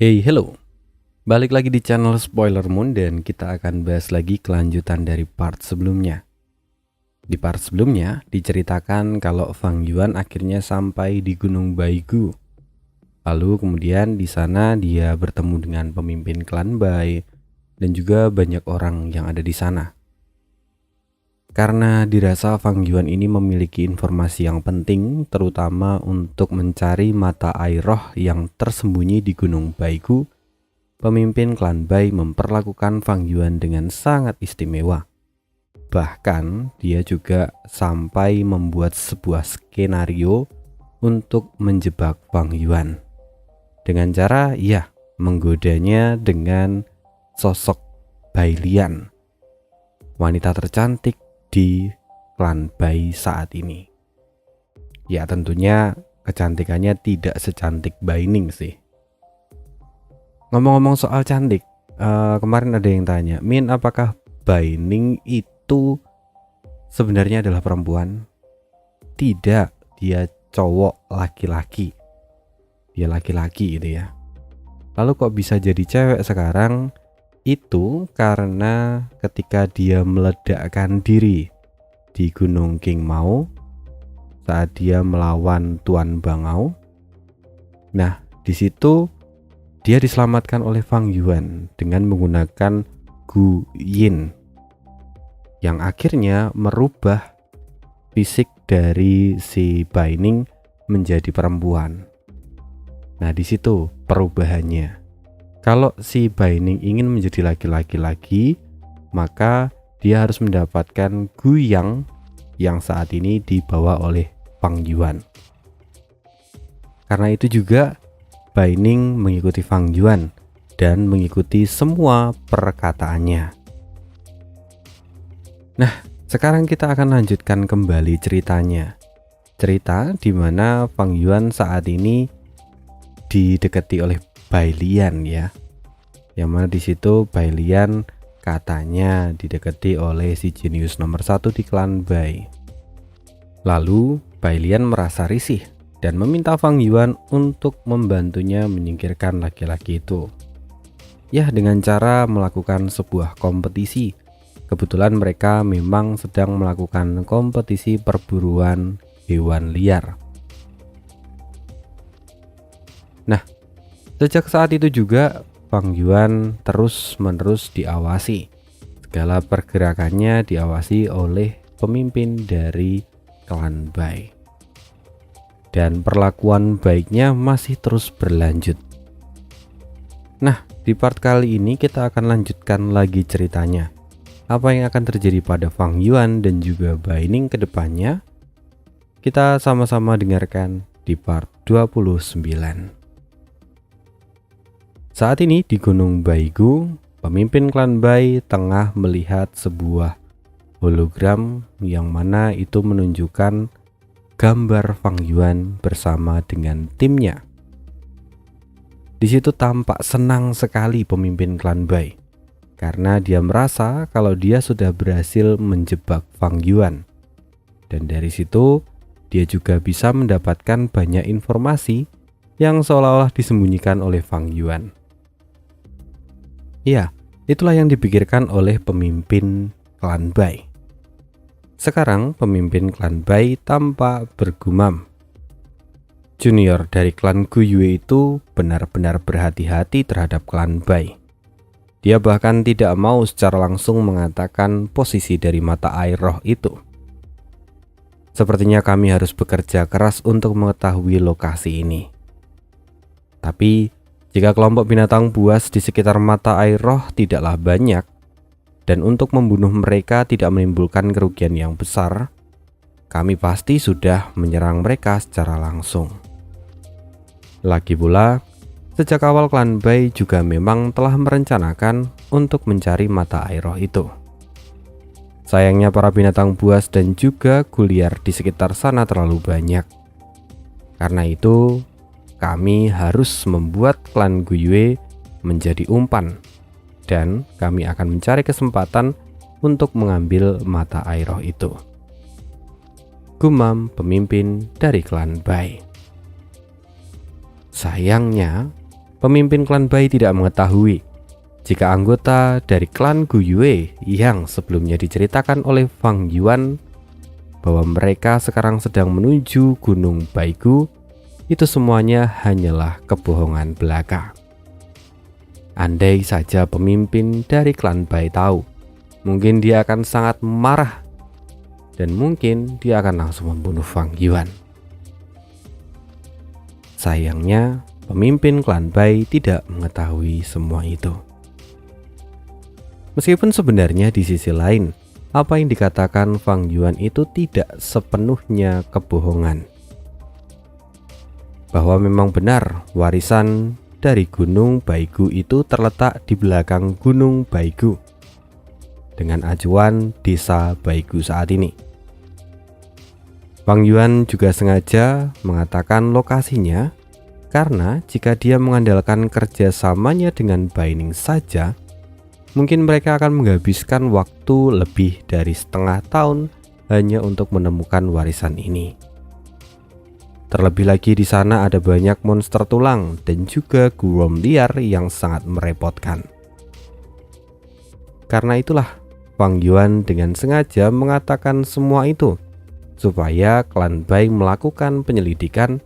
Hello. Balik lagi di channel Spoiler Moon dan kita akan bahas lagi kelanjutan dari part sebelumnya. Di part sebelumnya diceritakan kalau Fang Yuan akhirnya sampai di Gunung Baigu. Lalu kemudian di sana dia bertemu dengan pemimpin klan Bai dan juga banyak orang yang ada di sana. Karena dirasa Fang Yuan ini memiliki informasi yang penting, terutama untuk mencari mata air roh yang tersembunyi di Gunung Baigu, pemimpin klan Bai memperlakukan Fang Yuan dengan sangat istimewa. Bahkan dia juga sampai membuat sebuah skenario untuk menjebak Fang Yuan. Dengan cara menggodanya dengan sosok Bai Lian, wanita tercantik di klan Bai saat ini. Ya tentunya kecantikannya tidak secantik Bai Ning sih. Ngomong-ngomong soal cantik, kemarin ada yang tanya, Min, apakah Bai Ning itu sebenarnya adalah perempuan? Tidak, dia cowok laki-laki. Dia laki-laki itu ya. Lalu kok bisa jadi cewek sekarang? Itu karena ketika dia meledakkan diri di Gunung Qingmao saat dia melawan Tuan Bangau. Nah, di situ dia diselamatkan oleh Fang Yuan dengan menggunakan Gu Yin yang akhirnya merubah fisik dari si Bai Ning menjadi perempuan. Nah, di situ perubahannya. Kalau si Bai Ning ingin menjadi laki-laki lagi, maka dia harus mendapatkan Gu Yang yang saat ini dibawa oleh Fang Yuan. Karena itu juga Bai Ning mengikuti Fang Yuan dan mengikuti semua perkataannya. Nah, sekarang kita akan lanjutkan kembali ceritanya. Cerita di mana Fang Yuan saat ini didekati oleh Bai Lian ya. Yang mana di situ Bai Lian katanya didekati oleh si jenius nomor 1 di klan Bai. Lalu Bai Lian merasa risih dan meminta Fang Yuan untuk membantunya menyingkirkan laki-laki itu. Ya, dengan cara melakukan sebuah kompetisi. Kebetulan mereka memang sedang melakukan kompetisi perburuan hewan liar. Nah, sejak saat itu juga Fang Yuan terus-menerus diawasi. Segala pergerakannya diawasi oleh pemimpin dari klan Bai. Dan perlakuan baiknya masih terus berlanjut. Nah, di part kali ini kita akan lanjutkan lagi ceritanya. Apa yang akan terjadi pada Fang Yuan dan juga Bai Ning ke depannya? Kita sama-sama dengarkan di part 29. Saat ini di Gunung Baigu, pemimpin klan Bai tengah melihat sebuah hologram yang mana itu menunjukkan gambar Fang Yuan bersama dengan timnya. Di situ tampak senang sekali pemimpin klan Bai karena dia merasa kalau dia sudah berhasil menjebak Fang Yuan. Dan dari situ dia juga bisa mendapatkan banyak informasi yang seolah-olah disembunyikan oleh Fang Yuan. Ya, itulah yang dipikirkan oleh pemimpin klan Bai. Sekarang pemimpin klan Bai tampak bergumam. Junior dari klan Gu Yue itu benar-benar berhati-hati terhadap klan Bai. Dia bahkan tidak mau secara langsung mengatakan posisi dari mata air roh itu. Sepertinya kami harus bekerja keras untuk mengetahui lokasi ini. Tapi jika kelompok binatang buas di sekitar mata air roh tidaklah banyak, dan untuk membunuh mereka tidak menimbulkan kerugian yang besar, kami pasti sudah menyerang mereka secara langsung. Lagi pula, sejak awal klan Bai juga memang telah merencanakan untuk mencari mata air roh itu. Sayangnya para binatang buas dan juga guliar di sekitar sana terlalu banyak. Karena itu, kami harus membuat klan Gu Yue menjadi umpan. Dan kami akan mencari kesempatan untuk mengambil mata air roh itu. Gumam pemimpin dari klan Bai. Sayangnya, Pemimpin klan Bai tidak mengetahui jika anggota dari klan Gu Yue yang sebelumnya diceritakan oleh Fang Yuan bahwa mereka sekarang sedang menuju Gunung Baigu, itu semuanya hanyalah kebohongan belaka. Andai saja pemimpin dari klan Bai tahu, mungkin dia akan sangat marah dan mungkin dia akan langsung membunuh Fang Yuan. Sayangnya, pemimpin klan Bai tidak mengetahui semua itu. Meskipun sebenarnya di sisi lain, apa yang dikatakan Fang Yuan itu tidak sepenuhnya kebohongan. Bahwa memang benar warisan dari Gunung Baigu itu terletak di belakang Gunung Baigu dengan acuan desa Baigu saat ini. Fang Yuan juga sengaja mengatakan lokasinya karena jika dia mengandalkan kerjasamanya dengan Baining saja, mungkin mereka akan menghabiskan waktu lebih dari setengah tahun hanya untuk menemukan warisan ini. Terlebih lagi di sana ada banyak monster tulang dan juga gurom liar yang sangat merepotkan. Karena itulah Fang Yuan dengan sengaja mengatakan semua itu supaya klan Bai melakukan penyelidikan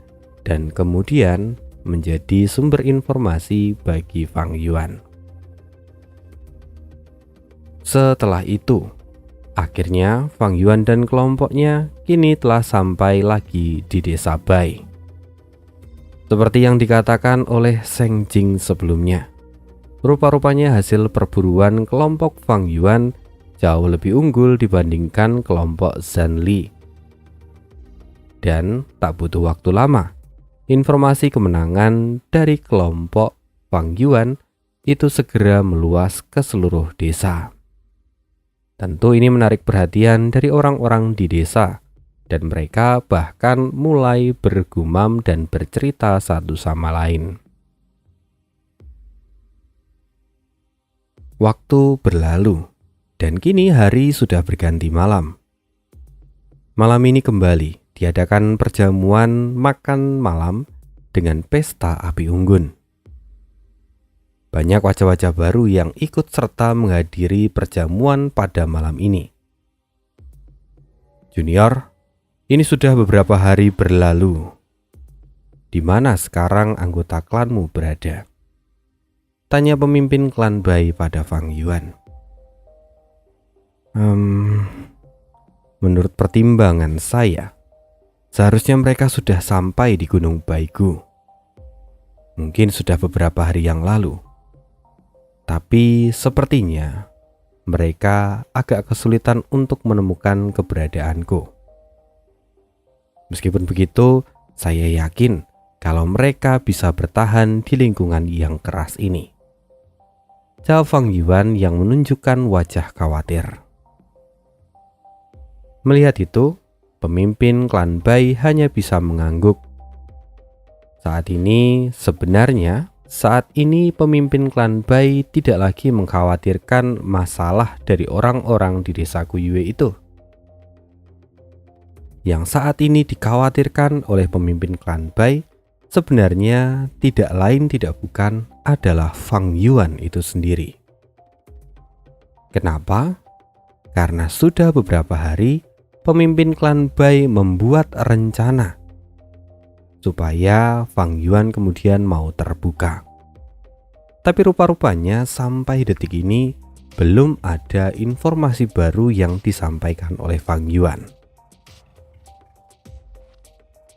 dan kemudian menjadi sumber informasi bagi Fang Yuan. Setelah itu, akhirnya Fang Yuan dan kelompoknya kini telah sampai lagi di desa Bai. Seperti yang dikatakan oleh Seng Jing sebelumnya, rupa-rupanya hasil perburuan kelompok Fang Yuan jauh lebih unggul dibandingkan kelompok Zhan Li. Dan tak butuh waktu lama, informasi kemenangan dari kelompok Fang Yuan itu segera meluas ke seluruh desa. Tentu ini menarik perhatian dari orang-orang di desa, dan mereka bahkan mulai bergumam dan bercerita satu sama lain. Waktu berlalu, dan kini hari sudah berganti malam. Malam ini kembali diadakan perjamuan makan malam dengan pesta api unggun. Banyak wajah-wajah baru yang ikut serta menghadiri perjamuan pada malam ini. Junior, ini sudah beberapa hari berlalu. Di mana sekarang anggota klanmu berada? Tanya pemimpin klan Bai pada Fang Yuan. Menurut pertimbangan saya, seharusnya mereka sudah sampai di Gunung Baigu. Mungkin sudah beberapa hari yang lalu. Tapi sepertinya mereka agak kesulitan untuk menemukan keberadaanku. Meskipun begitu, saya yakin kalau mereka bisa bertahan di lingkungan yang keras ini. Jawab Fang Yuan yang menunjukkan wajah khawatir. Melihat itu, pemimpin klan Bai hanya bisa mengangguk. Saat ini pemimpin klan Bai tidak lagi mengkhawatirkan masalah dari orang-orang di desa Gu Yue itu. Yang saat ini dikhawatirkan oleh pemimpin klan Bai sebenarnya tidak lain tidak bukan adalah Fang Yuan itu sendiri. Kenapa? Karena sudah beberapa hari pemimpin klan Bai membuat rencana supaya Fang Yuan kemudian mau terbuka. Tapi rupa-rupanya sampai detik ini belum ada informasi baru yang disampaikan oleh Fang Yuan.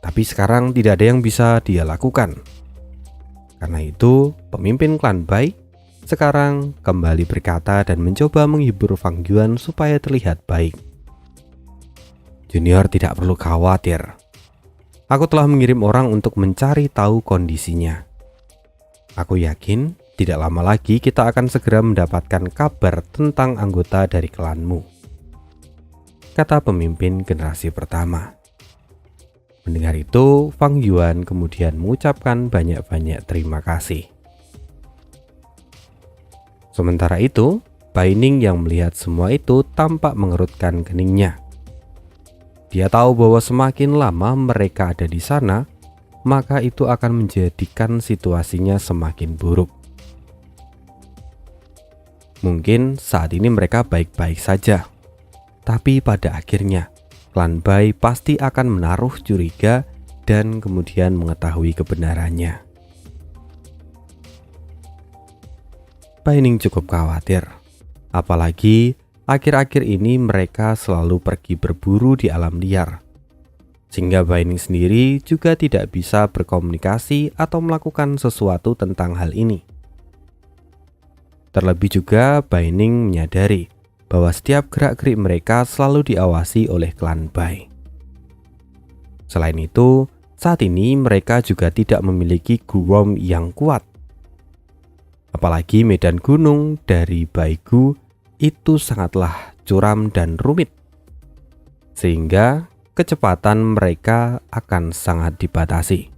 Tapi sekarang tidak ada yang bisa dia lakukan. Karena itu, pemimpin klan Bai sekarang kembali berkata dan mencoba menghibur Fang Yuan supaya terlihat baik. Junior tidak perlu khawatir. Aku telah mengirim orang untuk mencari tahu kondisinya. Aku yakin tidak lama lagi kita akan segera mendapatkan kabar tentang anggota dari klanmu, kata pemimpin generasi pertama. Mendengar itu, Fang Yuan kemudian mengucapkan banyak-banyak terima kasih. Sementara itu, Baining yang melihat semua itu tampak mengerutkan keningnya. Dia tahu bahwa semakin lama mereka ada di sana, maka itu akan menjadikan situasinya semakin buruk. Mungkin saat ini mereka baik-baik saja, tapi pada akhirnya klan Bai pasti akan menaruh curiga dan kemudian mengetahui kebenarannya. Bai Ning cukup khawatir, apalagi akhir-akhir ini mereka selalu pergi berburu di alam liar, sehingga Bai Ning sendiri juga tidak bisa berkomunikasi atau melakukan sesuatu tentang hal ini. Terlebih juga Bai Ning menyadari bahwa setiap gerak-gerik mereka selalu diawasi oleh klan Bai. Selain itu, saat ini mereka juga tidak memiliki Guwom yang kuat. Apalagi medan gunung dari Baigu itu sangatlah curam dan rumit, sehingga kecepatan mereka akan sangat dibatasi.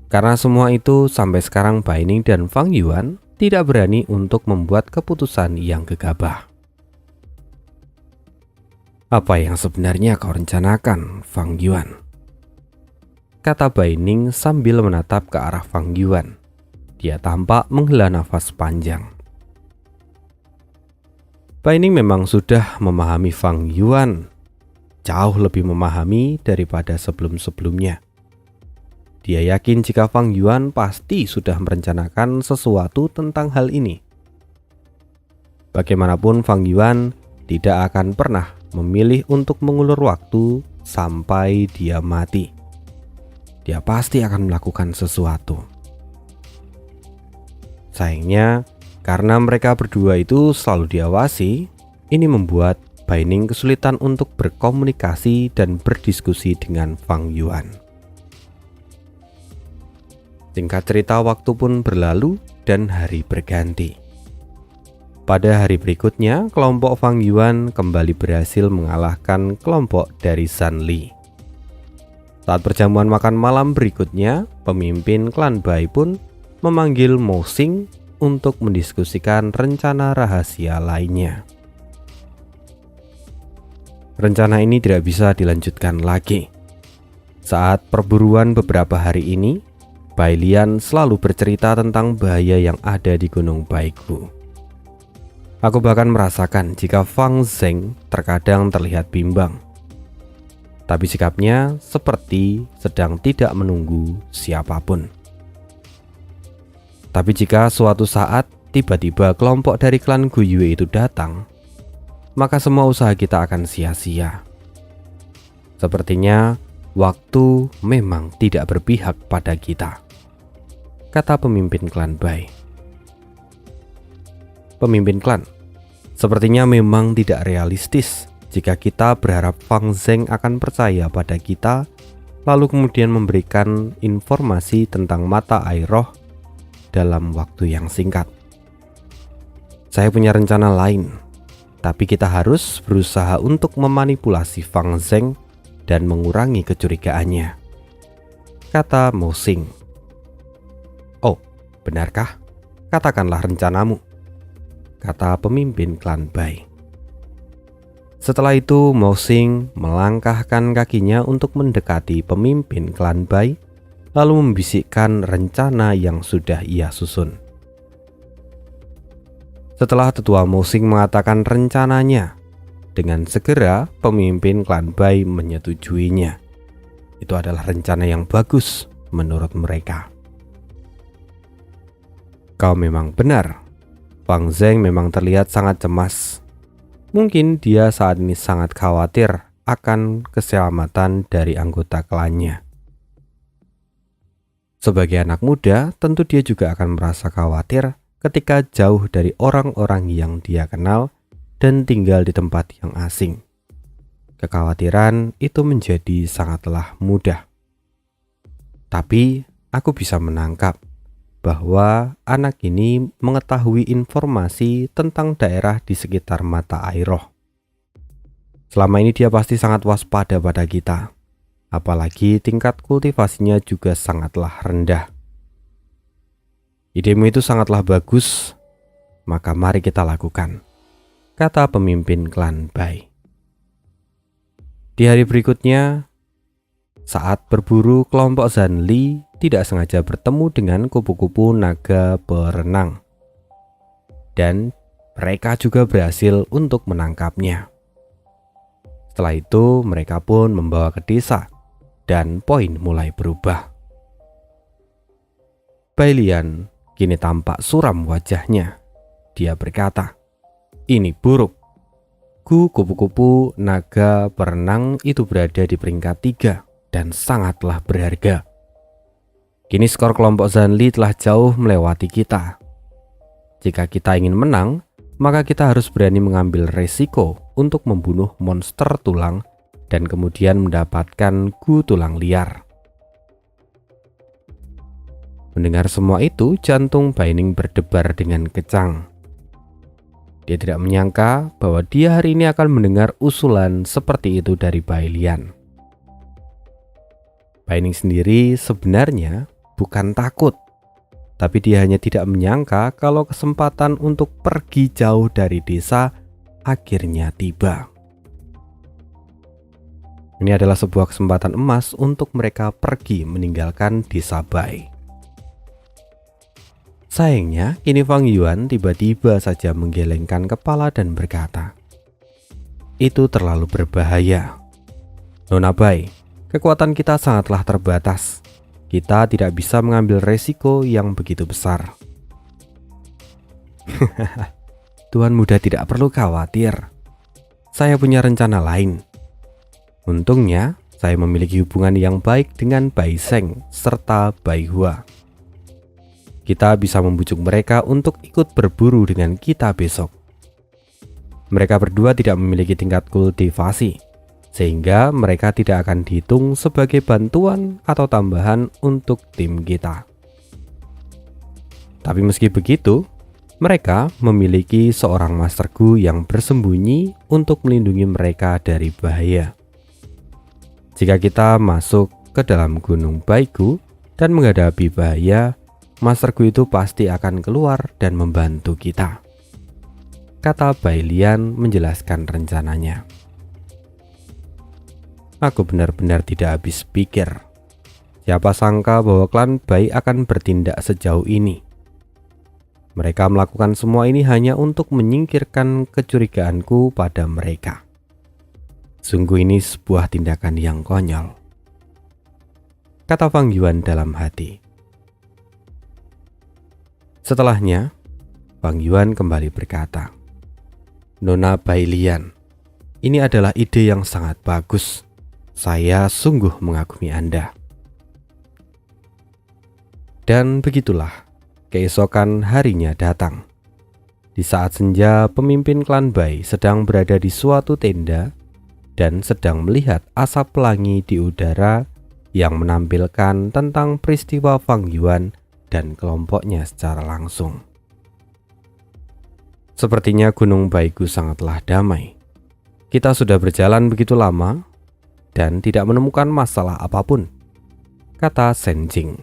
Karena semua itu, sampai sekarang Bai Ning dan Fang Yuan tidak berani untuk membuat keputusan yang gegabah. "Apa yang sebenarnya kau rencanakan, Fang Yuan?" kata Bai Ning sambil menatap ke arah Fang Yuan. Dia tampak menghela nafas panjang. Bai Ning memang sudah memahami Fang Yuan, jauh lebih memahami daripada sebelum-sebelumnya. Dia yakin jika Fang Yuan pasti sudah merencanakan sesuatu tentang hal ini. Bagaimanapun Fang Yuan tidak akan pernah memilih untuk mengulur waktu sampai dia mati. Dia pasti akan melakukan sesuatu. Sayangnya, karena mereka berdua itu selalu diawasi, ini membuat Bai Ning kesulitan untuk berkomunikasi dan berdiskusi dengan Fang Yuan. Singkat cerita, waktu pun berlalu dan hari berganti. Pada hari berikutnya, kelompok Fang Yuan kembali berhasil mengalahkan kelompok dari San Li. Saat perjamuan makan malam berikutnya, pemimpin klan Bai pun memanggil Mo Xing untuk mendiskusikan rencana rahasia lainnya. Rencana ini tidak bisa dilanjutkan lagi. Saat perburuan beberapa hari ini, Bai Lian selalu bercerita tentang bahaya yang ada di Gunung Baigu. Aku bahkan merasakan jika Fang Zheng terkadang terlihat bimbang, tapi sikapnya seperti sedang tidak menunggu siapapun. Tapi jika suatu saat tiba-tiba kelompok dari klan Guyue itu datang, maka semua usaha kita akan sia-sia. Sepertinya waktu memang tidak berpihak pada kita, kata pemimpin klan Bai. Pemimpin klan, sepertinya memang tidak realistis jika kita berharap Fang Zheng akan percaya pada kita, lalu kemudian memberikan informasi tentang mata air roh dalam waktu yang singkat. Saya punya rencana lain, tapi kita harus berusaha untuk memanipulasi Fang Zheng dan mengurangi kecurigaannya, kata Mo Xing. "Oh, benarkah? Katakanlah rencanamu," kata pemimpin klan Bai. Setelah itu Mo Xing melangkahkan kakinya untuk mendekati pemimpin klan Bai, lalu membisikkan rencana yang sudah ia susun. Setelah tetua Mo Xing mengatakan rencananya, dengan segera pemimpin klan Bai menyetujuinya. Itu adalah rencana yang bagus menurut mereka. "Kau memang benar. Fang Zheng memang terlihat sangat cemas. Mungkin dia saat ini sangat khawatir akan keselamatan dari anggota klannya. Sebagai anak muda, tentu dia juga akan merasa khawatir ketika jauh dari orang-orang yang dia kenal dan tinggal di tempat yang asing. Kekhawatiran itu menjadi sangatlah mudah. Tapi aku bisa menangkap bahwa anak ini mengetahui informasi tentang daerah di sekitar mata air roh. Selama ini dia pasti sangat waspada pada kita. Apalagi tingkat kultivasinya juga sangatlah rendah. Idemu itu sangatlah bagus, maka mari kita lakukan, kata pemimpin klan Bai. Di hari berikutnya, Saat berburu, kelompok Zanli tidak sengaja bertemu dengan kupu-kupu naga berenang. Dan mereka juga berhasil untuk menangkapnya. Setelah itu mereka pun membawa ke desa dan poin mulai berubah. Bai Lian kini tampak suram wajahnya. Dia berkata, "Ini buruk. Kupu-kupu naga berenang itu berada di peringkat 3 dan sangatlah berharga. Kini skor kelompok Zanli telah jauh melewati kita. Jika kita ingin menang, maka kita harus berani mengambil resiko untuk membunuh monster tulang dan kemudian mendapatkan tulang liar." Mendengar semua itu, jantung Bai Ning berdebar dengan kencang. Dia tidak menyangka bahwa dia hari ini akan mendengar usulan seperti itu dari Bai Lian. Bai Ning sendiri sebenarnya bukan takut, tapi dia hanya tidak menyangka kalau kesempatan untuk pergi jauh dari desa akhirnya tiba. Ini adalah sebuah kesempatan emas untuk mereka pergi meninggalkan desa Bai. Sayangnya, kini Fang Yuan tiba-tiba saja menggelengkan kepala dan berkata, "Itu terlalu berbahaya. Nona Bai, kekuatan kita sangatlah terbatas. Kita tidak bisa mengambil resiko yang begitu besar." Tuan muda tidak perlu khawatir. Saya punya rencana lain. Untungnya, saya memiliki hubungan yang baik dengan Bai Seng serta Bai Hua. Kita bisa membujuk mereka untuk ikut berburu dengan kita besok. Mereka berdua tidak memiliki tingkat kultivasi, sehingga mereka tidak akan dihitung sebagai bantuan atau tambahan untuk tim kita. Tapi meski begitu, mereka memiliki seorang Master Gu yang bersembunyi untuk melindungi mereka dari bahaya. Jika kita masuk ke dalam Gunung Baigu dan menghadapi bahaya, Master Gu itu pasti akan keluar dan membantu kita, kata Bai Lian menjelaskan rencananya. Aku benar-benar tidak habis pikir. Siapa sangka bahwa klan Bai akan bertindak sejauh ini. Mereka melakukan semua ini hanya untuk menyingkirkan kecurigaanku pada mereka. Sungguh ini sebuah tindakan yang konyol, kata Fang Yuan dalam hati. Setelahnya, Fang Yuan kembali berkata, "Nona Bai Lian, ini adalah ide yang sangat bagus. Saya sungguh mengagumi Anda." Dan begitulah, keesokan harinya datang. Di saat senja, pemimpin klan Bai sedang berada di suatu tenda dan sedang melihat asap pelangi di udara yang menampilkan tentang peristiwa Fang Yuan dan kelompoknya secara langsung. Sepertinya Gunung Baigu sangatlah damai. Kita sudah berjalan begitu lama dan tidak menemukan masalah apapun, kata Shen Jing.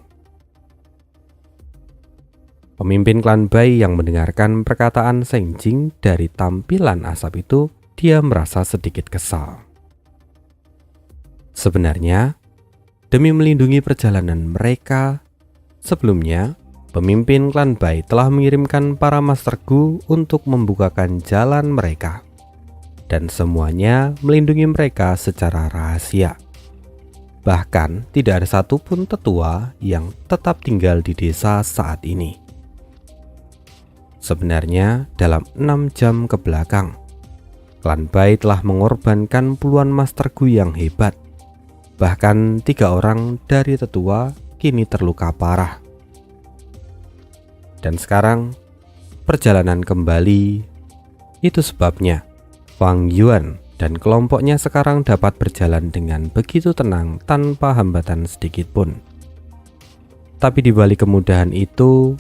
Pemimpin klan Bai yang mendengarkan perkataan Shen Jing dari tampilan asap itu, dia merasa sedikit kesal. Sebenarnya, demi melindungi perjalanan mereka, sebelumnya pemimpin klan Bai telah mengirimkan para Master Gu untuk membukakan jalan mereka, dan semuanya melindungi mereka secara rahasia. Bahkan tidak ada satupun tetua yang tetap tinggal di desa saat ini. Sebenarnya dalam 6 jam ke belakang, klan Bai telah mengorbankan puluhan Master Gu yang hebat. Bahkan 3 orang dari tetua kini terluka parah. Dan sekarang perjalanan kembali. Itu sebabnya Fang Yuan dan kelompoknya sekarang dapat berjalan dengan begitu tenang tanpa hambatan sedikit pun. Tapi di balik kemudahan itu,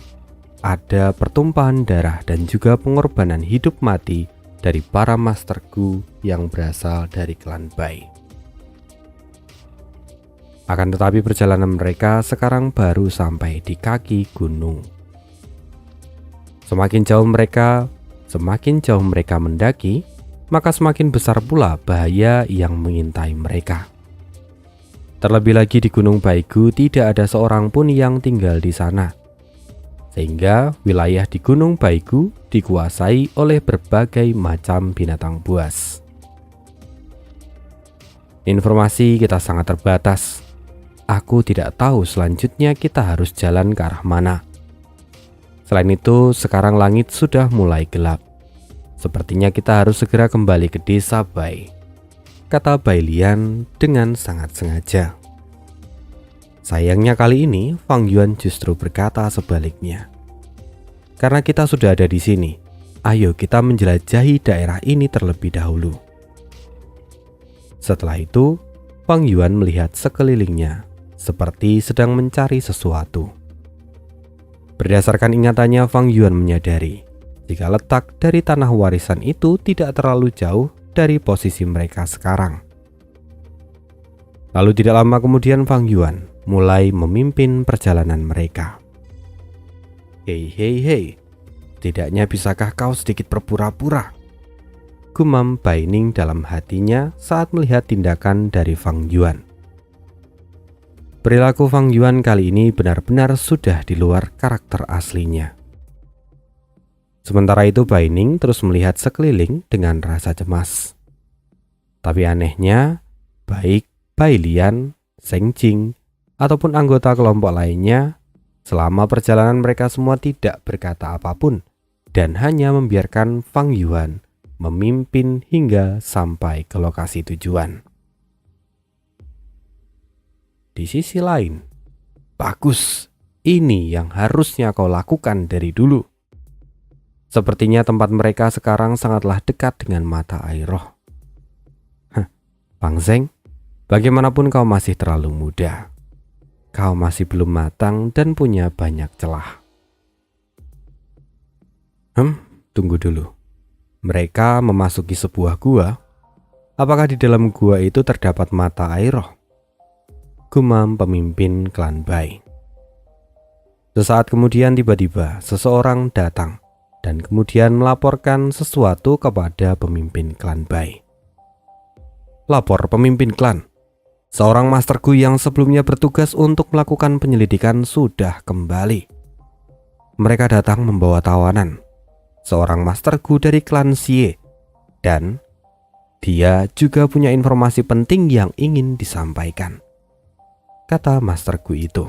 ada pertumpahan darah dan juga pengorbanan hidup mati dari para Master Gu yang berasal dari klan Bai. Akan tetapi perjalanan mereka sekarang baru sampai di kaki gunung. Semakin jauh mereka mendaki, maka semakin besar pula bahaya yang mengintai mereka. Terlebih lagi di Gunung Baigu tidak ada seorang pun yang tinggal di sana. Sehingga wilayah di Gunung Baigu dikuasai oleh berbagai macam binatang buas. Informasi kita sangat terbatas. Aku tidak tahu selanjutnya kita harus jalan ke arah mana. Selain itu, sekarang langit sudah mulai gelap. Sepertinya kita harus segera kembali ke desa Bai, kata Bai Lian dengan sangat sengaja. Sayangnya kali ini Fang Yuan justru berkata sebaliknya. Karena kita sudah ada di sini, ayo kita menjelajahi daerah ini terlebih dahulu. Setelah itu, Fang Yuan melihat sekelilingnya seperti sedang mencari sesuatu. Berdasarkan ingatannya, Fang Yuan menyadari jika letak dari tanah warisan itu tidak terlalu jauh dari posisi mereka sekarang. Lalu tidak lama kemudian Fang Yuan mulai memimpin perjalanan mereka. Hei, tidaknya bisakah kau sedikit berpura-pura? Gumam Bai Ning dalam hatinya saat melihat tindakan dari Fang Yuan. Perilaku Fang Yuan kali ini benar-benar sudah di luar karakter aslinya. Sementara itu Bai Ning terus melihat sekeliling dengan rasa cemas. Tapi anehnya, baik Bai Lian, Seng Jing, ataupun anggota kelompok lainnya, selama perjalanan mereka semua tidak berkata apapun dan hanya membiarkan Fang Yuan memimpin hingga sampai ke lokasi tujuan. Di sisi lain, bagus, ini yang harusnya kau lakukan dari dulu. Sepertinya tempat mereka sekarang sangatlah dekat dengan mata air roh. Fang Zeng, bagaimanapun kau masih terlalu muda. Kau masih belum matang dan punya banyak celah. Tunggu dulu. Mereka memasuki sebuah gua. Apakah di dalam gua itu terdapat mata air roh? Gumam pemimpin klan Bai. Sesaat kemudian tiba-tiba seseorang datang dan kemudian melaporkan sesuatu kepada pemimpin klan Bai. Lapor pemimpin klan. Seorang Master Gu yang sebelumnya bertugas untuk melakukan penyelidikan sudah kembali. Mereka datang membawa tawanan, seorang Master Gu dari klan Xie, dan dia juga punya informasi penting yang ingin disampaikan, kata Master Gu itu.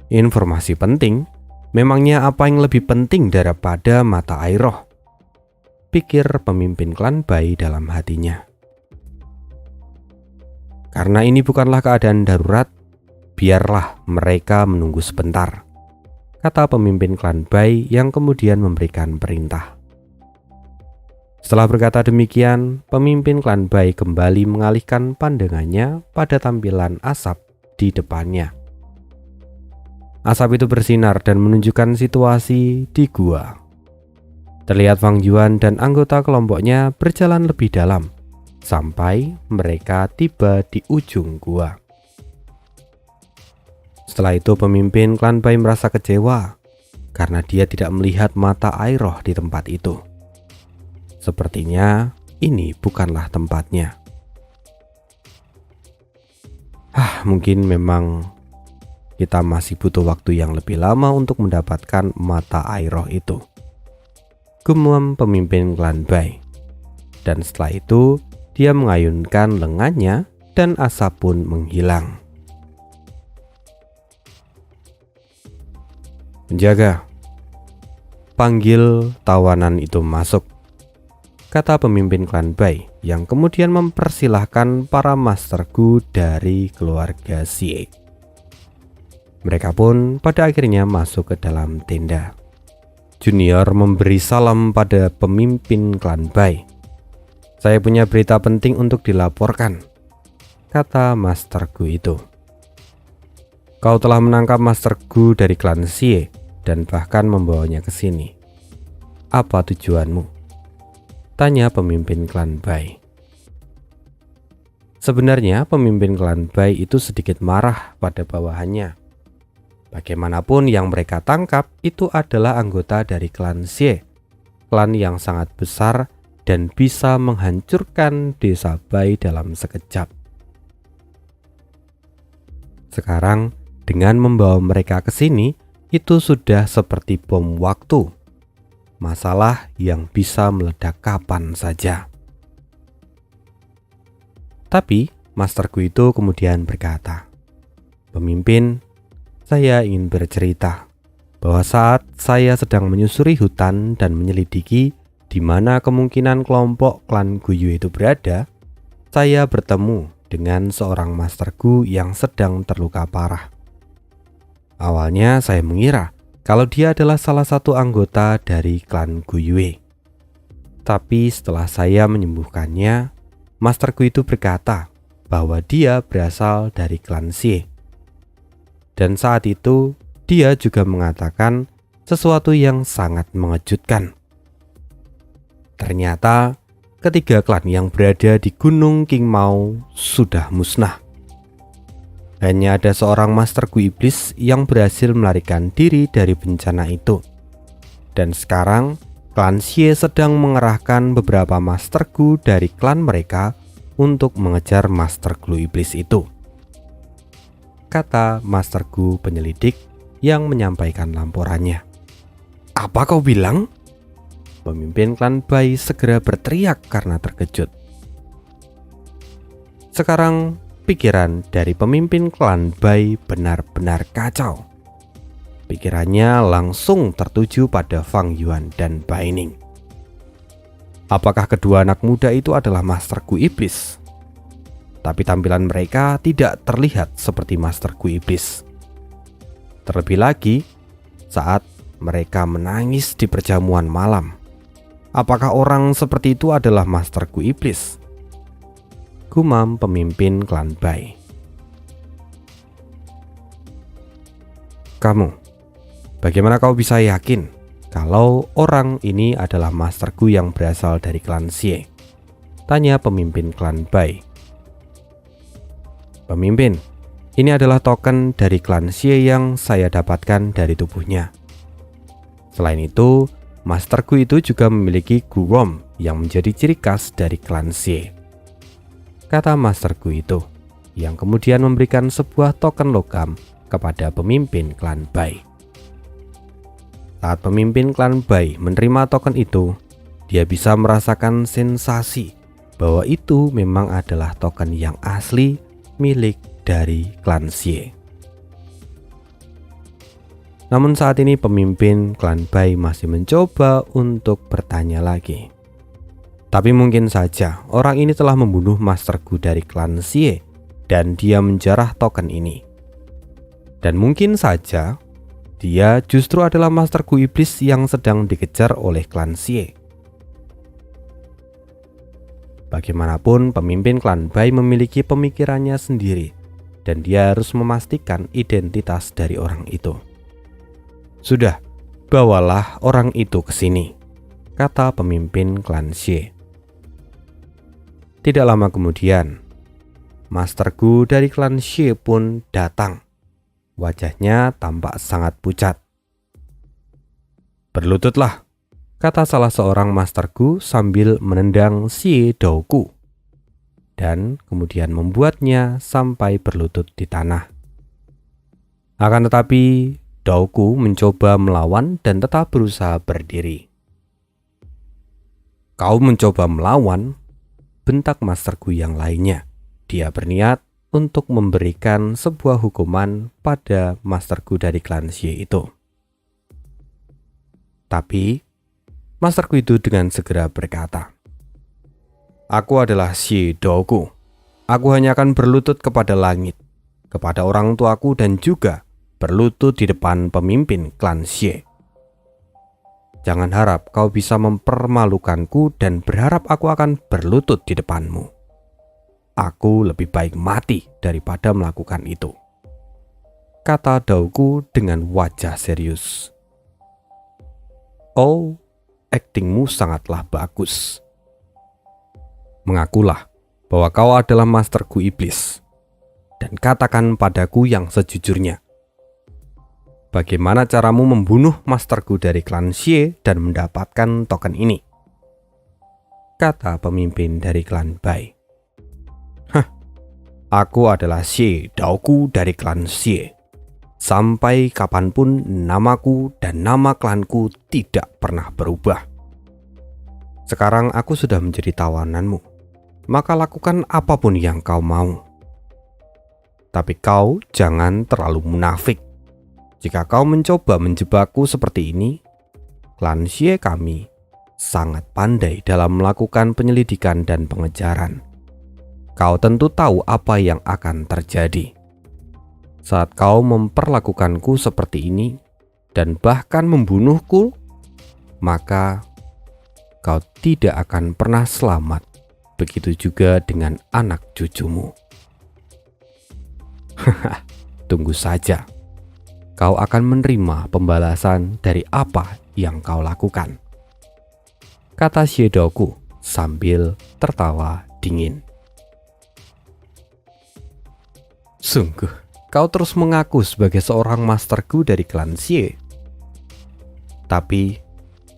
Informasi penting? Memangnya apa yang lebih penting daripada mata air roh? Pikir pemimpin klan Bai dalam hatinya. Karena ini bukanlah keadaan darurat, biarlah mereka menunggu sebentar, kata pemimpin klan Bai yang kemudian memberikan perintah. Setelah berkata demikian, pemimpin klan Bai kembali mengalihkan pandangannya pada tampilan asap di depannya. Asap itu bersinar dan menunjukkan situasi di gua. Terlihat Fang Yuan dan anggota kelompoknya berjalan lebih dalam sampai mereka tiba di ujung gua. Setelah itu pemimpin klan Bai merasa kecewa karena dia tidak melihat mata air roh di tempat itu. Sepertinya ini bukanlah tempatnya. Mungkin memang kita masih butuh waktu yang lebih lama untuk mendapatkan mata air roh itu, gumam pemimpin klan Bai. Dan setelah itu dia mengayunkan lengannya dan asap pun menghilang. Penjaga, panggil tawanan itu masuk, kata pemimpin klan Bai yang kemudian mempersilahkan para Master Gu dari keluarga Xie. Mereka pun pada akhirnya masuk ke dalam tenda. Junior memberi salam pada pemimpin klan Bai. Saya punya berita penting untuk dilaporkan, kata Master Gu itu. Kau telah menangkap Master Gu dari klan Xie dan bahkan membawanya ke sini. Apa tujuanmu? Tanya pemimpin klan Bai. Sebenarnya pemimpin klan Bai itu sedikit marah pada bawahannya. Bagaimanapun yang mereka tangkap itu adalah anggota dari klan Xie, klan yang sangat besar dan bisa menghancurkan desa Bai dalam sekejap. Sekarang, dengan membawa mereka ke sini, itu sudah seperti bom waktu. Masalah yang bisa meledak kapan saja. Tapi, masterku itu kemudian berkata, "Pemimpin, saya ingin bercerita bahwa saat saya sedang menyusuri hutan dan menyelidiki di mana kemungkinan kelompok klan Guyu itu berada, saya bertemu dengan seorang masterku yang sedang terluka parah. Awalnya saya mengira kalau dia adalah salah satu anggota dari klan Guyue. Tapi setelah saya menyembuhkannya, masterku itu berkata bahwa dia berasal dari klan Xie. Dan saat itu dia juga mengatakan sesuatu yang sangat mengejutkan. Ternyata ketiga klan yang berada di Gunung Qingmao sudah musnah. Hanya ada seorang masterku iblis yang berhasil melarikan diri dari bencana itu. Dan sekarang klan Xie sedang mengerahkan beberapa masterku dari klan mereka untuk mengejar masterku iblis itu," kata masterku penyelidik yang menyampaikan laporannya. "Apa kau bilang?" Pemimpin klan Bai segera berteriak karena terkejut. Sekarang pikiran dari pemimpin klan Bai benar-benar kacau. Pikirannya langsung tertuju pada Fang Yuan dan Bai Ning. Apakah kedua anak muda itu adalah masterku iblis? Tapi tampilan mereka tidak terlihat seperti masterku iblis. Terlebih lagi saat mereka menangis di perjamuan malam. Apakah orang seperti itu adalah masterku iblis? Gumam pemimpin klan Bai. "Kamu, bagaimana kau bisa yakin kalau orang ini adalah masterku yang berasal dari klan Xie?" tanya pemimpin klan Bai. "Pemimpin, ini adalah token dari klan Xie yang saya dapatkan dari tubuhnya. Selain itu, masterku itu juga memiliki Gurom yang menjadi ciri khas dari klan Xie," kata masterku itu, yang kemudian memberikan sebuah token logam kepada pemimpin klan Bai. Saat pemimpin klan Bai menerima token itu, dia bisa merasakan sensasi bahwa itu memang adalah token yang asli milik dari klan Xie. Namun saat ini pemimpin klan Bai masih mencoba untuk bertanya lagi. Tapi mungkin saja orang ini telah membunuh masterku dari klan Xie dan dia menjarah token ini. Dan mungkin saja dia justru adalah masterku iblis yang sedang dikejar oleh klan Xie. Bagaimanapun pemimpin klan Bai memiliki pemikirannya sendiri dan dia harus memastikan identitas dari orang itu. "Sudah, bawalah orang itu ke sini," kata pemimpin klan Xie. Tidak lama kemudian, masterku dari klan Xie pun datang. Wajahnya tampak sangat pucat. "Berlututlah," kata salah seorang masterku sambil menendang Xie Douku, dan kemudian membuatnya sampai berlutut di tanah. Akan tetapi Douku mencoba melawan dan tetap berusaha berdiri. "Kau mencoba melawan?" bentak masterku yang lainnya. Dia berniat untuk memberikan sebuah hukuman pada masterku dari klan Xie itu. Tapi masterku itu dengan segera berkata, "Aku adalah Xie Douku. Aku hanya akan berlutut kepada langit, kepada orang tuaku dan juga berlutut di depan pemimpin klan Xie. Jangan harap kau bisa mempermalukanku dan berharap aku akan berlutut di depanmu. Aku lebih baik mati daripada melakukan itu," kata Douku dengan wajah serius. "Oh, aktingmu sangatlah bagus. Mengakulah bahwa kau adalah masterku iblis dan katakan padaku yang sejujurnya. Bagaimana caramu membunuh masterku dari klan Xie dan mendapatkan token ini?" kata pemimpin dari klan Bai. Aku adalah Xie Daoku dari klan Xie. Sampai kapanpun namaku dan nama klanku tidak pernah berubah. Sekarang aku sudah menjadi tawananmu, maka lakukan apapun yang kau mau. Tapi kau jangan terlalu munafik. Jika kau mencoba menjebakku seperti ini, klan Xie kami sangat pandai dalam melakukan penyelidikan dan pengejaran. Kau tentu tahu apa yang akan terjadi. Saat kau memperlakukanku seperti ini dan bahkan membunuhku, maka kau tidak akan pernah selamat. Begitu juga dengan anak cucumu. Haha, tunggu saja. Kau akan menerima pembalasan dari apa yang kau lakukan, kata Xie Daoku sambil tertawa dingin. Sungguh, kau terus mengaku sebagai seorang masterku dari klan Xie. Tapi,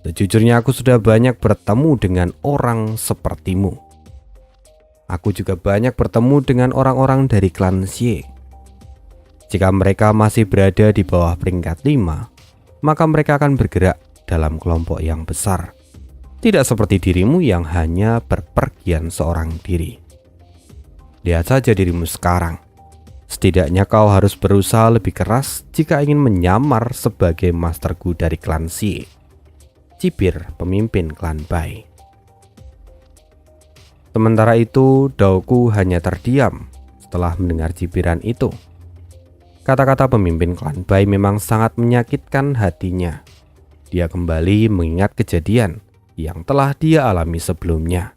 sejujurnya aku sudah banyak bertemu dengan orang sepertimu. Aku juga banyak bertemu dengan orang-orang dari klan Xie. Jika mereka masih berada di bawah peringkat 5, maka mereka akan bergerak dalam kelompok yang besar. Tidak seperti dirimu yang hanya berpergian seorang diri. Lihat saja dirimu sekarang. Setidaknya kau harus berusaha lebih keras jika ingin menyamar sebagai masterku dari klan Xie, cibir pemimpin klan Bai. Sementara itu, Daoku hanya terdiam setelah mendengar cibiran itu. Kata-kata pemimpin klan Bai memang sangat menyakitkan hatinya. Dia kembali mengingat kejadian yang telah dia alami sebelumnya.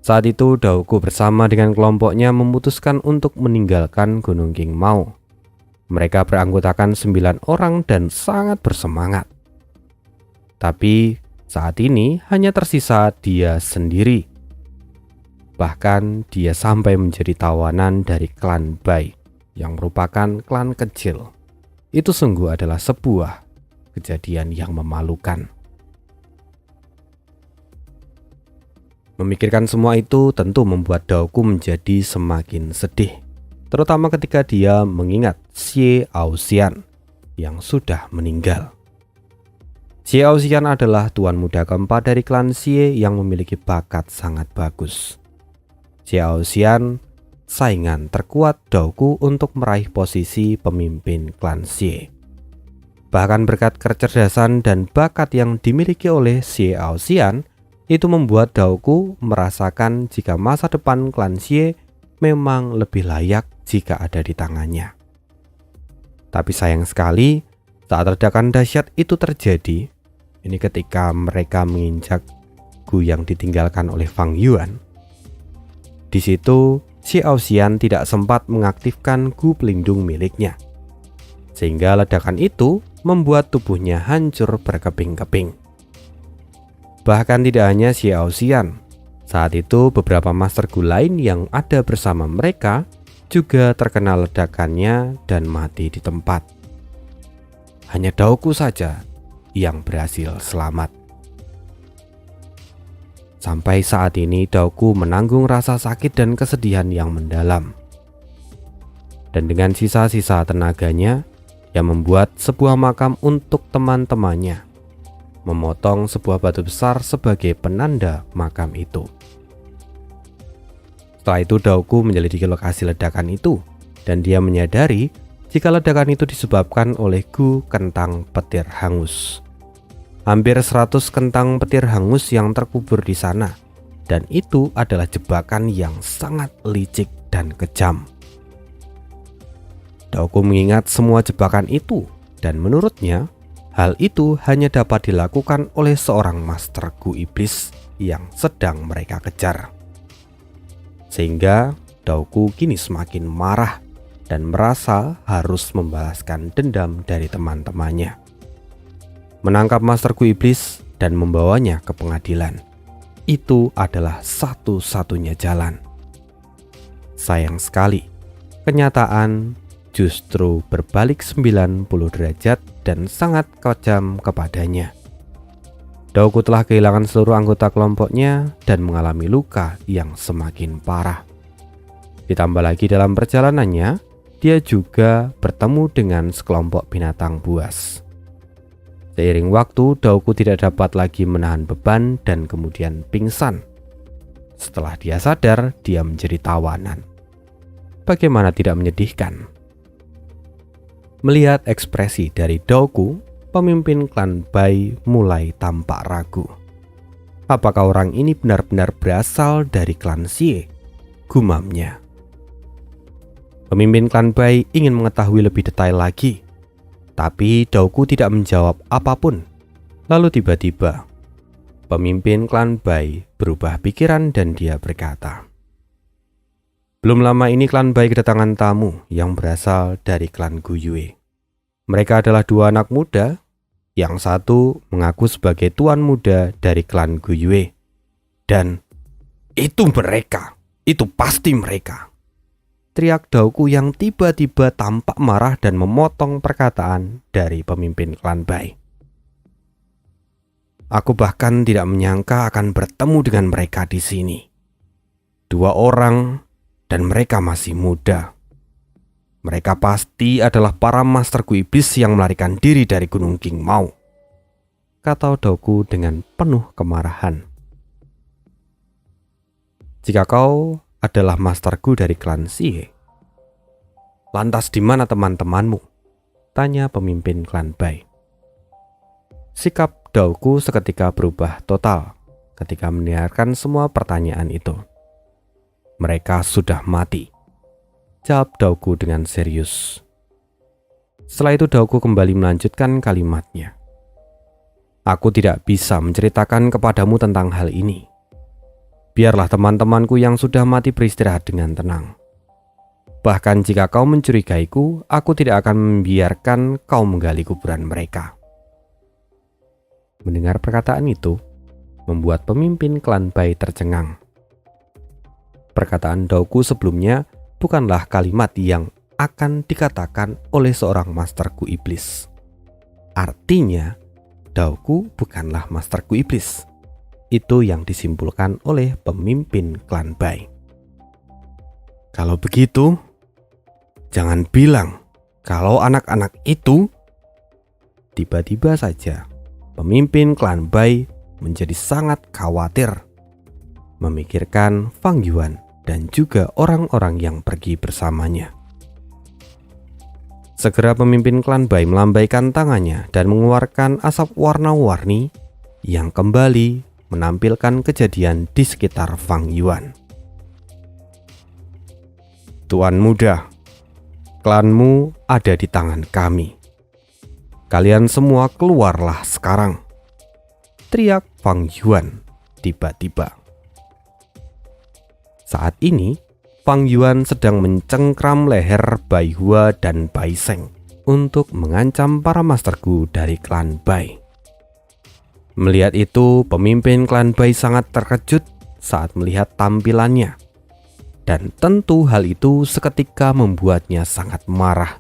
Saat itu Daoku bersama dengan kelompoknya memutuskan untuk meninggalkan Gunung Qingmao. Mereka beranggotakan 9 orang dan sangat bersemangat. Tapi saat ini hanya tersisa dia sendiri. Bahkan dia sampai menjadi tawanan dari klan Bai yang merupakan klan kecil. Itu sungguh adalah sebuah kejadian yang memalukan. Memikirkan semua itu tentu membuat Daoku menjadi semakin sedih, terutama ketika dia mengingat Xie Aoxian yang sudah meninggal. Xie Aoxian adalah tuan muda keempat dari klan Xie yang memiliki bakat sangat bagus. Xie Aoxian saingan terkuat Daoku untuk meraih posisi pemimpin klan Xie. Bahkan berkat kecerdasan dan bakat yang dimiliki oleh Xie Aoxian, itu membuat Daoku merasakan jika masa depan klan Xie memang lebih layak jika ada di tangannya. Tapi sayang sekali, saat ledakan dahsyat itu terjadi, ini ketika mereka menginjak Gu yang ditinggalkan oleh Fang Yuan. Di situ, Xie Aoxian tidak sempat mengaktifkan Gu pelindung miliknya, sehingga ledakan itu membuat tubuhnya hancur berkeping-keping. Bahkan tidak hanya Xie Aoxian, saat itu beberapa master Gu lain yang ada bersama mereka juga terkena ledakannya dan mati di tempat. Hanya Daoku saja yang berhasil selamat. Sampai saat ini Daoku menanggung rasa sakit dan kesedihan yang mendalam. Dan dengan sisa-sisa tenaganya, ia membuat sebuah makam untuk teman-temannya, memotong sebuah batu besar sebagai penanda makam itu. Setelah itu Daoku menyelidiki lokasi ledakan itu, dan dia menyadari jika ledakan itu disebabkan oleh Gu kentang petir hangus. Hampir 100 kentang petir hangus yang terkubur di sana, dan itu adalah jebakan yang sangat licik dan kejam. Daoku mengingat semua jebakan itu, dan menurutnya hal itu hanya dapat dilakukan oleh seorang master Gu iblis yang sedang mereka kejar. Sehingga Daoku kini semakin marah dan merasa harus membalaskan dendam dari teman-temannya. Menangkap master Gu iblis dan membawanya ke pengadilan, itu adalah satu-satunya jalan. Sayang sekali, kenyataan justru berbalik 90 derajat dan sangat kejam kepadanya. Daoku telah kehilangan seluruh anggota kelompoknya dan mengalami luka yang semakin parah. Ditambah lagi dalam perjalanannya, dia juga bertemu dengan sekelompok binatang buas. Seiring waktu, Dauku tidak dapat lagi menahan beban dan kemudian pingsan. Setelah dia sadar, dia menjadi tawanan. Bagaimana tidak menyedihkan? Melihat ekspresi dari Dauku, pemimpin klan Bai mulai tampak ragu. Apakah orang ini benar-benar berasal dari klan Xie? Gumamnya. Pemimpin klan Bai ingin mengetahui lebih detail lagi, tapi Dauku tidak menjawab apapun. Lalu tiba-tiba, pemimpin klan Bai berubah pikiran dan dia berkata, belum lama ini klan Bai kedatangan tamu yang berasal dari klan Guyue. Mereka adalah dua anak muda. Yang satu mengaku sebagai tuan muda dari klan Guyue. Dan itu mereka, itu pasti mereka. Teriak Dauku yang tiba-tiba tampak marah dan memotong perkataan dari pemimpin klan Bai. Aku bahkan tidak menyangka akan bertemu dengan mereka di sini. Dua orang dan mereka masih muda. Mereka pasti adalah para master iblis yang melarikan diri dari Gunung Qingmao, kata Dauku dengan penuh kemarahan. Jika kau adalah masterku dari klan Xie, lantas di mana teman-temanmu? Tanya pemimpin klan Bai. Sikap Dauku seketika berubah total ketika mendengarkan semua pertanyaan itu. Mereka sudah mati, jawab Dauku dengan serius. Setelah itu Dauku kembali melanjutkan kalimatnya. Aku tidak bisa menceritakan kepadamu tentang hal ini. Biarlah teman-temanku yang sudah mati beristirahat dengan tenang. Bahkan jika kau mencurigaiku, aku tidak akan membiarkan kau menggali kuburan mereka. Mendengar perkataan itu, membuat pemimpin klan Bai tercengang. Perkataan Dauku sebelumnya bukanlah kalimat yang akan dikatakan oleh seorang masterku iblis. Artinya, Dauku bukanlah masterku iblis. Itu yang disimpulkan oleh pemimpin klan Bai. Kalau begitu, jangan bilang kalau anak-anak itu... Tiba-tiba saja, pemimpin klan Bai menjadi sangat khawatir, memikirkan Fang Yuan dan juga orang-orang yang pergi bersamanya. Segera pemimpin klan Bai melambaikan tangannya dan mengeluarkan asap warna-warni yang kembali menampilkan kejadian di sekitar Fang Yuan. Tuan muda, klanmu ada di tangan kami. Kalian semua keluarlah sekarang, teriak Fang Yuan tiba-tiba. Saat ini, Fang Yuan sedang mencengkram leher Bai Hua dan Bai Seng untuk mengancam para masterku dari klan Bai. Melihat itu, pemimpin klan Bai sangat terkejut saat melihat tampilannya. Dan tentu hal itu seketika membuatnya sangat marah.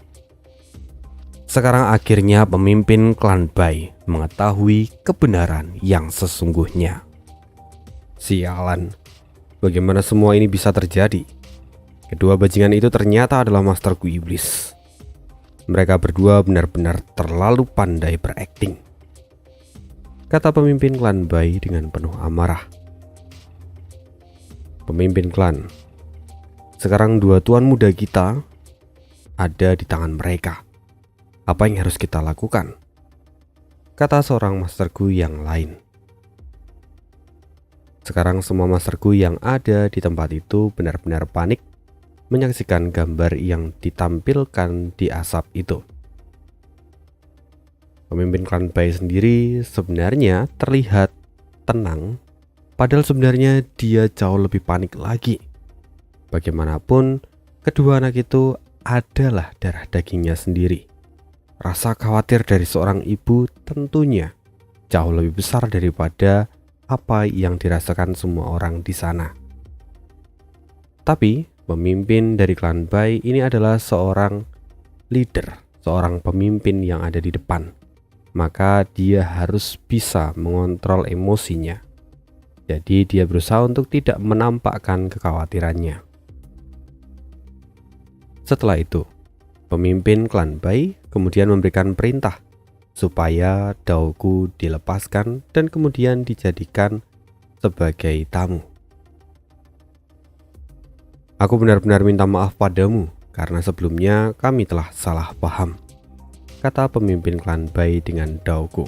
Sekarang akhirnya pemimpin klan Bai mengetahui kebenaran yang sesungguhnya. Sialan. Bagaimana semua ini bisa terjadi? Kedua bajingan itu ternyata adalah masterku iblis. Mereka berdua benar-benar terlalu pandai berakting, kata pemimpin klan Bai dengan penuh amarah. Pemimpin klan, sekarang dua tuan muda kita ada di tangan mereka. Apa yang harus kita lakukan? Kata seorang masterku yang lain. Sekarang semua masterku yang ada di tempat itu benar-benar panik menyaksikan gambar yang ditampilkan di asap itu. Pemimpin klan Bai sendiri sebenarnya terlihat tenang, padahal sebenarnya dia jauh lebih panik lagi. Bagaimanapun, kedua anak itu adalah darah dagingnya sendiri. Rasa khawatir dari seorang ibu tentunya jauh lebih besar daripada apa yang dirasakan semua orang di sana. Tapi pemimpin dari klan Bai ini adalah seorang leader, seorang pemimpin yang ada di depan. Maka dia harus bisa mengontrol emosinya. Jadi dia berusaha untuk tidak menampakkan kekhawatirannya. Setelah itu, pemimpin klan Bai kemudian memberikan perintah supaya Daogu dilepaskan dan kemudian dijadikan sebagai tamu. Aku benar-benar minta maaf padamu karena sebelumnya kami telah salah paham, kata pemimpin klan Bai dengan Daogu.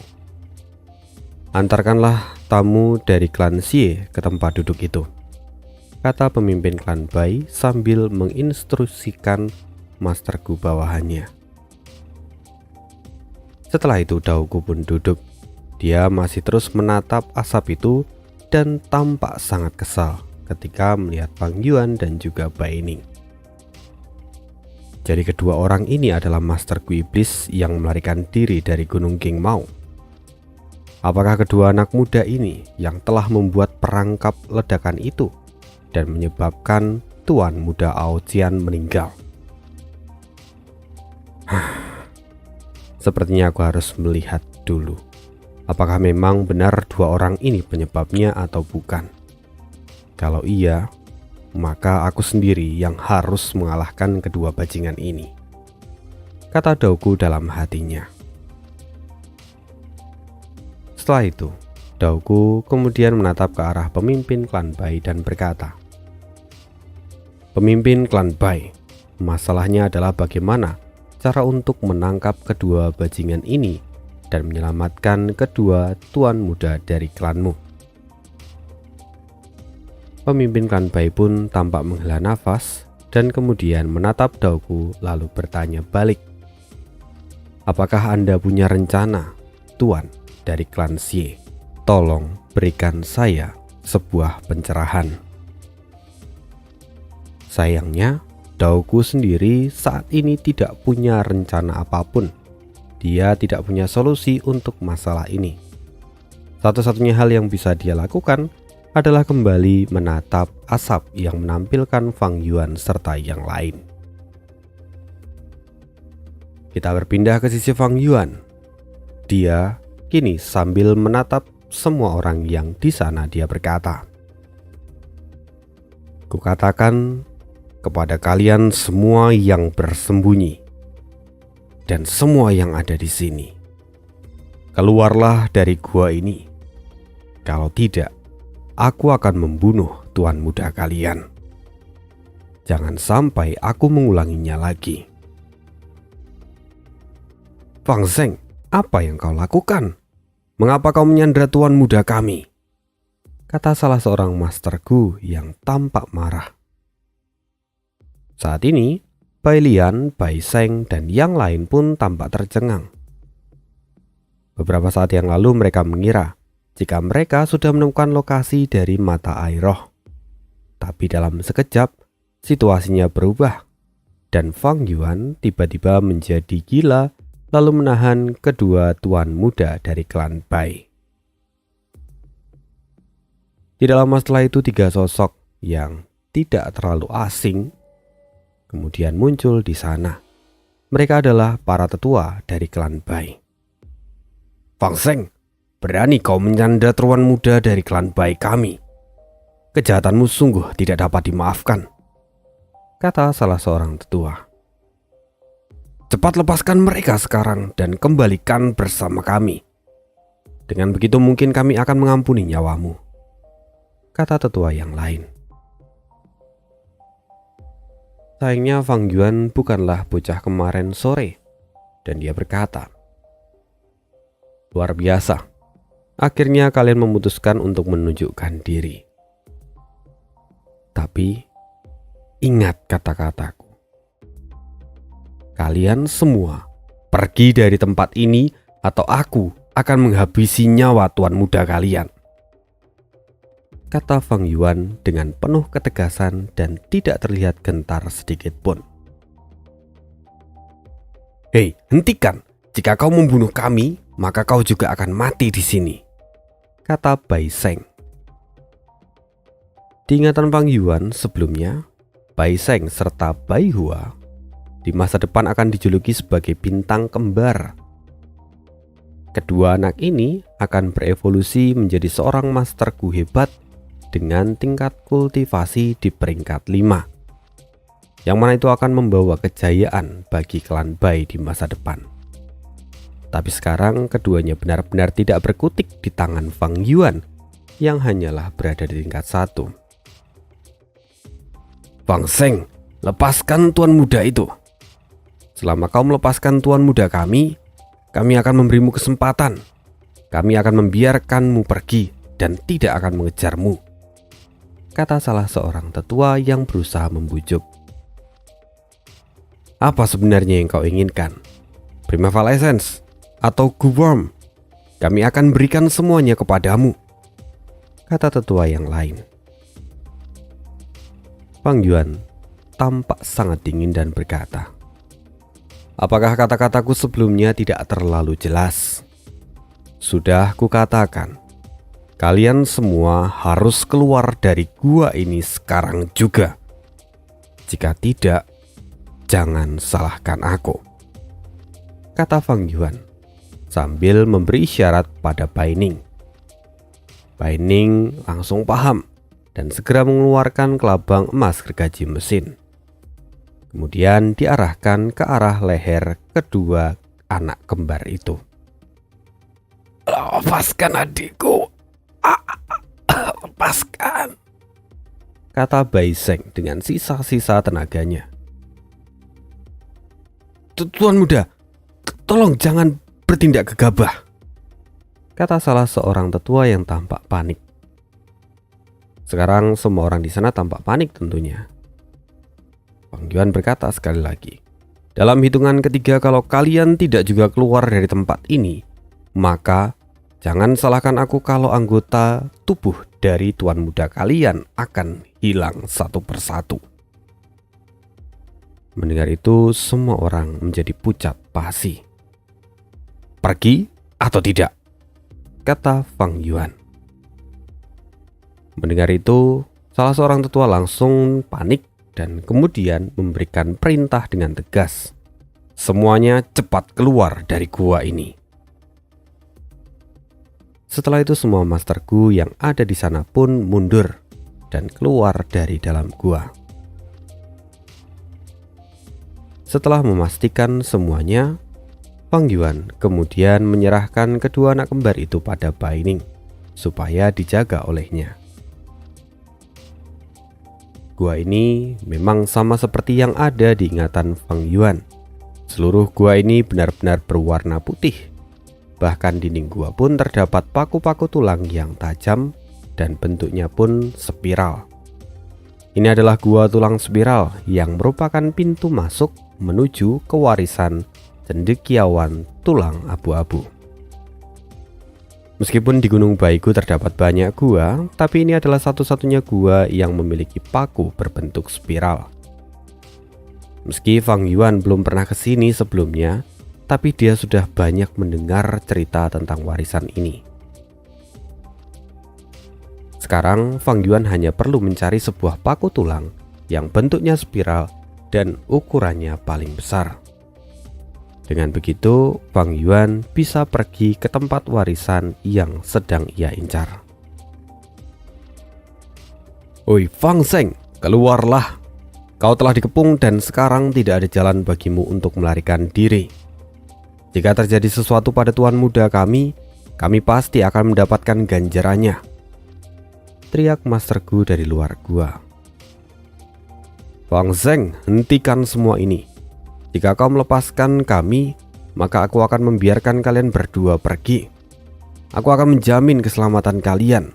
Antarkanlah tamu dari klan Xie ke tempat duduk itu, kata pemimpin klan Bai sambil menginstruksikan masterku bawahannya. Setelah itu Daogu pun duduk. Dia masih terus menatap asap itu dan tampak sangat kesal ketika melihat Fang Yuan dan juga Bai Ning. Jadi kedua orang ini adalah masterku iblis yang melarikan diri dari Gunung Qingmao. Apakah kedua anak muda ini yang telah membuat perangkap ledakan itu dan menyebabkan Tuan Muda Ao Qian meninggal? Sepertinya aku harus melihat dulu apakah memang benar dua orang ini penyebabnya atau bukan. Kalau iya, maka aku sendiri yang harus mengalahkan kedua bajingan ini, kata Daogu dalam hatinya. Setelah itu, Daogu kemudian menatap ke arah pemimpin klan Bai dan berkata, "Pemimpin klan Bai, masalahnya adalah bagaimana cara untuk menangkap kedua bajingan ini dan menyelamatkan kedua tuan muda dari klanmu." Pemimpin klan Bai pun tampak menghela nafas dan kemudian menatap Daogu lalu bertanya balik, "Apakah Anda punya rencana, Tuan dari klan Xie? Tolong berikan saya sebuah pencerahan." Sayangnya, Daogu sendiri saat ini tidak punya rencana apapun. Dia tidak punya solusi untuk masalah ini. Satu-satunya hal yang bisa dia lakukan adalah kembali menatap asap yang menampilkan Fang Yuan serta yang lain. Kita berpindah ke sisi Fang Yuan. Dia kini sambil menatap semua orang yang di sana dia berkata, "Kukatakan kepada kalian semua yang bersembunyi dan semua yang ada di sini, keluarlah dari gua ini. Kalau tidak, aku akan membunuh tuan muda kalian. Jangan sampai aku mengulanginya lagi." "Fang Zeng, apa yang kau lakukan? Mengapa kau menyandra tuan muda kami?" kata salah seorang masterku yang tampak marah. Saat ini, Bai Lian, Bai Sheng, dan yang lain pun tampak tercengang. Beberapa saat yang lalu mereka mengira jika mereka sudah menemukan lokasi dari mata air roh. Tapi dalam sekejap, situasinya berubah dan Fang Yuan tiba-tiba menjadi gila lalu menahan kedua tuan muda dari klan Bai. Tidak lama setelah itu, tiga sosok yang tidak terlalu asing kemudian muncul di sana. Mereka adalah para tetua dari klan Bai. "Fang Zeng, berani kau menyandra tuan muda dari klan Bai kami. Kejahatanmu sungguh tidak dapat dimaafkan," kata salah seorang tetua. "Cepat lepaskan mereka sekarang dan kembalikan bersama kami. Dengan begitu mungkin kami akan mengampuni nyawamu," kata tetua yang lain. Sayangnya Fang Yuan bukanlah bocah kemarin sore dan dia berkata, "Luar biasa. Akhirnya kalian memutuskan untuk menunjukkan diri. Tapi ingat kata-kataku. Kalian semua pergi dari tempat ini atau aku akan menghabisi nyawa tuan muda kalian," kata Fang Yuan dengan penuh ketegasan dan tidak terlihat gentar sedikit pun. "Hei, hentikan. Jika kau membunuh kami, maka kau juga akan mati di sini," kata Bai Sheng. Diingatan Fang Yuan sebelumnya, Bai Sheng serta Bai Hua di masa depan akan dijuluki sebagai bintang kembar. Kedua anak ini akan berevolusi menjadi seorang masterku hebat dengan tingkat kultivasi di peringkat 5. yang mana itu akan membawa kejayaan bagi klan Bai di masa depan. Tapi sekarang keduanya benar-benar tidak berkutik di tangan Fang Yuan yang hanyalah berada di tingkat 1. Fang Seng, lepaskan tuan muda itu. Selama kau melepaskan tuan muda kami akan memberimu kesempatan. Kami akan membiarkanmu pergi dan tidak akan mengejarmu, kata salah seorang tetua yang berusaha membujuk. Apa sebenarnya yang kau inginkan? Primavera Essence atau Guworm? Kami akan berikan semuanya kepadamu, kata tetua yang lain. Fang Yuan tampak sangat dingin dan berkata, apakah kata-kataku sebelumnya tidak terlalu jelas? Sudah kukatakan, kalian semua harus keluar dari gua ini sekarang juga. Jika tidak, jangan salahkan aku, kata Fang Yuan sambil memberi isyarat pada Bai Ning. Bai Ning langsung paham dan segera mengeluarkan kelabang emas gergaji mesin. Kemudian diarahkan ke arah leher kedua anak kembar itu. Lepaskan adikku, lepaskan, kata Bai Seng dengan sisa-sisa tenaganya. Tuan muda, tolong jangan bertindak gegabah, kata salah seorang tetua yang tampak panik. Sekarang semua orang di sana tampak panik tentunya. Fang Yuan berkata sekali lagi, dalam hitungan ketiga kalau kalian tidak juga keluar dari tempat ini, maka jangan salahkan aku kalau anggota tubuh dari tuan muda kalian akan hilang satu persatu. Mendengar itu, semua orang menjadi pucat pasi. Pergi atau tidak, kata Fang Yuan. Mendengar itu, salah seorang tetua langsung panik dan kemudian memberikan perintah dengan tegas. Semuanya cepat keluar dari gua ini. Setelah itu semua Master Gu yang ada di sana pun mundur dan keluar dari dalam gua. Setelah memastikan semuanya, Fang Yuan kemudian menyerahkan kedua anak kembar itu pada Bai Ning supaya dijaga olehnya. Gua ini memang sama seperti yang ada di ingatan Fang Yuan. Seluruh gua ini benar-benar berwarna putih. Bahkan dinding gua pun terdapat paku-paku tulang yang tajam dan bentuknya pun spiral. Ini adalah gua tulang spiral yang merupakan pintu masuk menuju ke warisan cendekiawan tulang abu-abu. Meskipun di Gunung Baigu terdapat banyak gua, tapi ini adalah satu-satunya gua yang memiliki paku berbentuk spiral. Meski Fang Yuan belum pernah ke sini sebelumnya, tapi dia sudah banyak mendengar cerita tentang warisan ini. Sekarang Fang Yuan hanya perlu mencari sebuah paku tulang yang bentuknya spiral dan ukurannya paling besar. Dengan begitu, Fang Yuan bisa pergi ke tempat warisan yang sedang ia incar. Oi Fang Seng, keluarlah. Kau telah dikepung dan sekarang tidak ada jalan bagimu untuk melarikan diri. Jika terjadi sesuatu pada tuan muda kami pasti akan mendapatkan ganjarannya, teriak Master Gu dari luar gua. Fang Seng, hentikan semua ini. Jika kau melepaskan kami, maka aku akan membiarkan kalian berdua pergi. Aku akan menjamin keselamatan kalian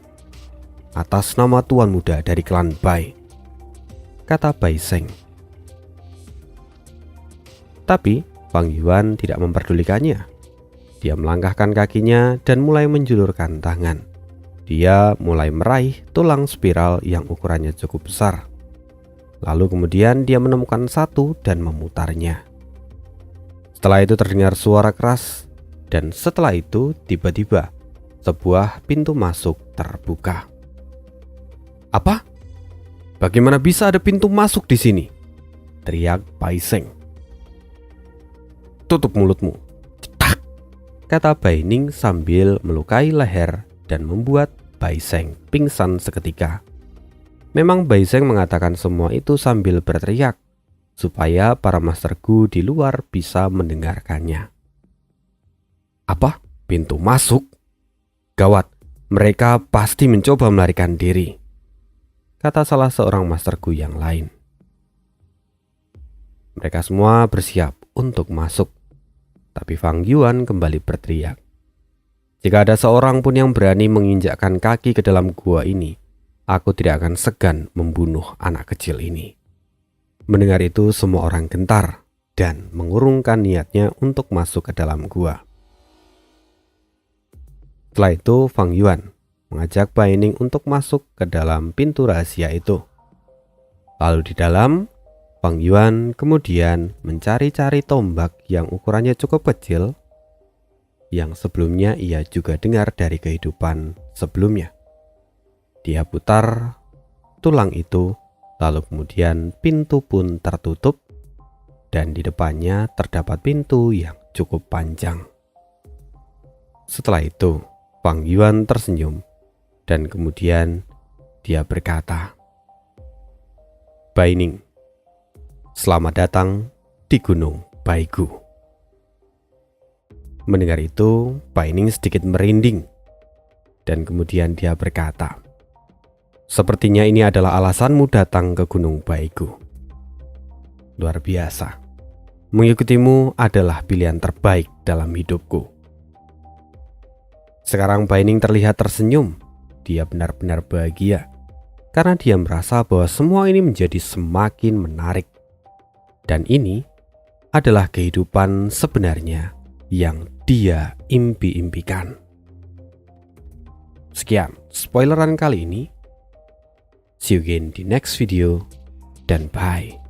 atas nama tuan muda dari klan Bai, kata Bai Seng. Tapi Fang Yuan tidak memperdulikannya. Dia melangkahkan kakinya dan mulai menjulurkan tangan. Dia mulai meraih tulang spiral yang ukurannya cukup besar. Lalu kemudian dia menemukan satu dan memutarnya. Setelah itu terdengar suara keras, dan setelah itu tiba-tiba sebuah pintu masuk terbuka. Apa? Bagaimana bisa ada pintu masuk di sini? Teriak Bai Seng. Tutup mulutmu, cetak, kata Bai Ning sambil melukai leher dan membuat Bai Seng pingsan seketika. Memang Bai Seng mengatakan semua itu sambil berteriak, supaya para Master Gu di luar bisa mendengarkannya. Apa? Pintu masuk? Gawat, mereka pasti mencoba melarikan diri, kata salah seorang Master Gu yang lain. Mereka semua bersiap untuk masuk, tapi Fang Yuan kembali berteriak. Jika ada seorang pun yang berani menginjakkan kaki ke dalam gua ini, aku tidak akan segan membunuh anak kecil ini. Mendengar itu semua orang gentar dan mengurungkan niatnya untuk masuk ke dalam gua. Setelah itu Fang Yuan mengajak Bai Ning untuk masuk ke dalam pintu rahasia itu. Lalu di dalam, Fang Yuan kemudian mencari-cari tombak yang ukurannya cukup kecil yang sebelumnya ia juga dengar dari kehidupan sebelumnya. Dia putar tulang itu, lalu kemudian pintu pun tertutup dan di depannya terdapat pintu yang cukup panjang. Setelah itu, Fang Yuan tersenyum dan kemudian dia berkata, "Bai Ning, selamat datang di Gunung Baigu." Mendengar itu, Bai Ning sedikit merinding dan kemudian dia berkata, "Sepertinya ini adalah alasanmu datang ke Gunung Baigu. Luar biasa. Mengikutimu adalah pilihan terbaik dalam hidupku." Sekarang Bai Ning terlihat tersenyum. Dia benar-benar bahagia karena dia merasa bahwa semua ini menjadi semakin menarik. Dan ini adalah kehidupan sebenarnya yang dia impi-impikan. Sekian spoileran kali ini. See you again di next video dan bye.